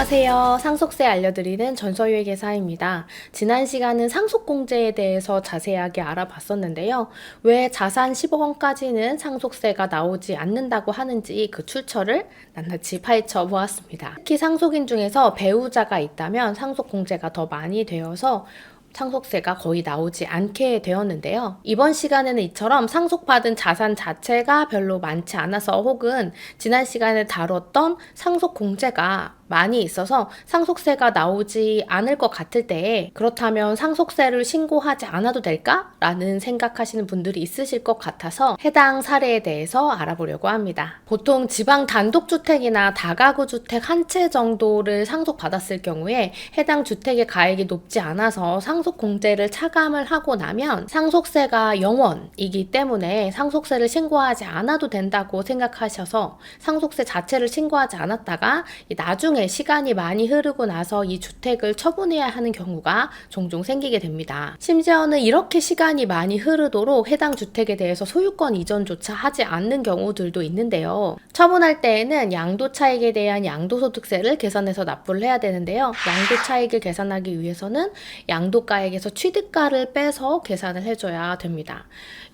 안녕하세요. 상속세 알려드리는 전서유익회사입니다. 지난 시간은 상속공제에 대해서 자세하게 알아봤었는데요. 왜 자산 10억 원까지는 상속세가 나오지 않는다고 하는지 그 출처를 낱낱이 파헤쳐 보았습니다. 특히 상속인 중에서 배우자가 있다면 상속공제가 더 많이 되어서 상속세가 거의 나오지 않게 되었는데요. 이번 시간에는 이처럼 상속받은 자산 자체가 별로 많지 않아서 혹은 지난 시간에 다뤘던 상속공제가 많이 있어서 상속세가 나오지 않을 것 같을 때에 그렇다면 상속세를 신고하지 않아도 될까? 라는 생각하시는 분들이 있으실 것 같아서 해당 사례에 대해서 알아보려고 합니다. 보통 지방 단독주택이나 다가구 주택 한 채 정도를 상속받았을 경우에 해당 주택의 가액이 높지 않아서 상속공제를 차감을 하고 나면 상속세가 0원이기 때문에 상속세를 신고하지 않아도 된다고 생각하셔서 상속세 자체를 신고하지 않았다가 나중에 시간이 많이 흐르고 나서 이 주택을 처분해야 하는 경우가 종종 생기게 됩니다. 심지어는 이렇게 시간이 많이 흐르도록 해당 주택에 대해서 소유권 이전조차 하지 않는 경우들도 있는데요. 처분할 때에는 양도차익에 대한 양도소득세를 계산해서 납부를 해야 되는데요. 양도차익을 계산하기 위해서는 양도가액에서 취득가를 빼서 계산을 해줘야 됩니다.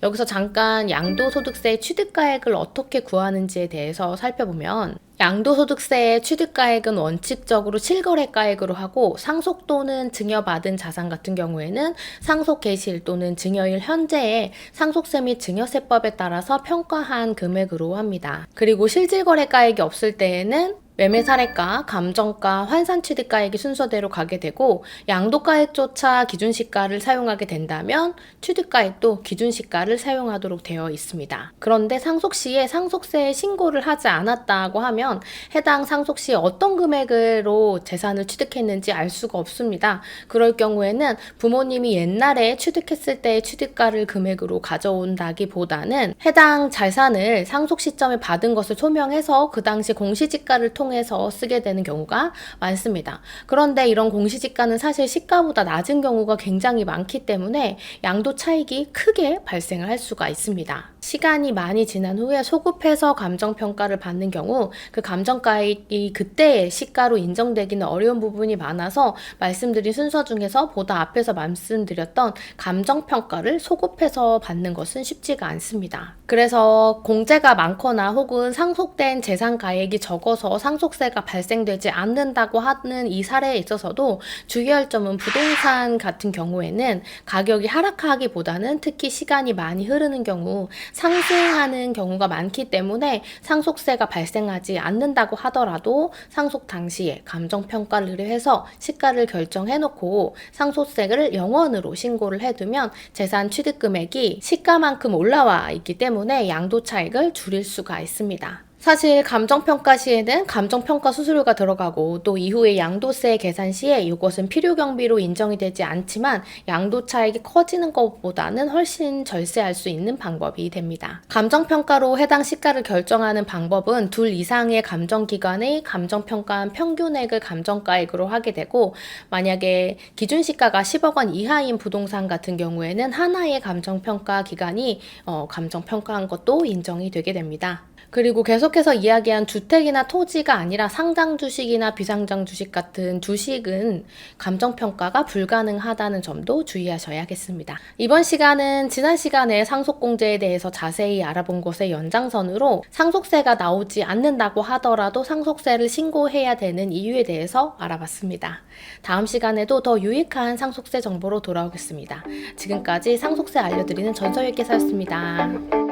여기서 잠깐 양도소득세의 취득가액을 어떻게 구하는지에 대해서 살펴보면 양도소득세의 취득가액은 원칙적으로 실거래가액으로 하고 상속 또는 증여받은 자산 같은 경우에는 상속개시일 또는 증여일 현재의 상속세 및 증여세법에 따라서 평가한 금액으로 합니다. 그리고 실질거래가액이 없을 때에는 매매사례가, 감정가, 환산취득가액이 순서대로 가게 되고 양도가액조차 기준시가를 사용하게 된다면 취득가액도 기준시가를 사용하도록 되어 있습니다. 그런데 상속시에 상속세 신고를 하지 않았다고 하면 해당 상속시 어떤 금액으로 재산을 취득했는지 알 수가 없습니다. 그럴 경우에는 부모님이 옛날에 취득했을 때의 취득가를 금액으로 가져온다기보다는 해당 재산을 상속 시점에 받은 것을 소명해서 그 당시 공시지가를 통해서 쓰게 되는 경우가 많습니다. 그런데 이런 공시지가는 사실 시가보다 낮은 경우가 굉장히 많기 때문에 양도 차익이 크게 발생을 할 수가 있습니다. 시간이 많이 지난 후에 소급해서 감정평가를 받는 경우 그 감정가액이 그때의 시가로 인정되기는 어려운 부분이 많아서 말씀드린 순서 중에서 보다 앞에서 말씀드렸던 감정평가를 소급해서 받는 것은 쉽지가 않습니다. 그래서 공제가 많거나 혹은 상속된 재산가액이 적어서 상속세가 발생되지 않는다고 하는 이 사례에 있어서도 주의할 점은 부동산 같은 경우에는 가격이 하락하기보다는 특히 시간이 많이 흐르는 경우 상승하는 경우가 많기 때문에 상속세가 발생하지 않는다고 하더라도 상속 당시에 감정평가를 해서 시가를 결정해놓고 상속세를 0원으로 신고를 해두면 재산 취득금액이 시가만큼 올라와 있기 때문에 양도차익을 줄일 수가 있습니다. 사실 감정평가 시에는 감정평가 수수료가 들어가고 또 이후에 양도세 계산 시에 이것은 필요경비로 인정이 되지 않지만 양도차익이 커지는 것보다는 훨씬 절세할 수 있는 방법이 됩니다. 감정평가로 해당 시가를 결정하는 방법은 둘 이상의 감정기관의 감정평가한 평균액을 감정가액으로 하게 되고 만약에 기준시가가 10억 원 이하인 부동산 같은 경우에는 하나의 감정평가 기관이 감정평가한 것도 인정이 되게 됩니다. 그리고 계속해서 이야기한 주택이나 토지가 아니라 상장 주식이나 비상장 주식 같은 주식은 감정평가가 불가능하다는 점도 주의하셔야겠습니다. 이번 시간은 지난 시간에 상속공제에 대해서 자세히 알아본 것의 연장선으로 상속세가 나오지 않는다고 하더라도 상속세를 신고해야 되는 이유에 대해서 알아봤습니다. 다음 시간에도 더 유익한 상속세 정보로 돌아오겠습니다. 지금까지 상속세 알려드리는 전서유익회사였습니다.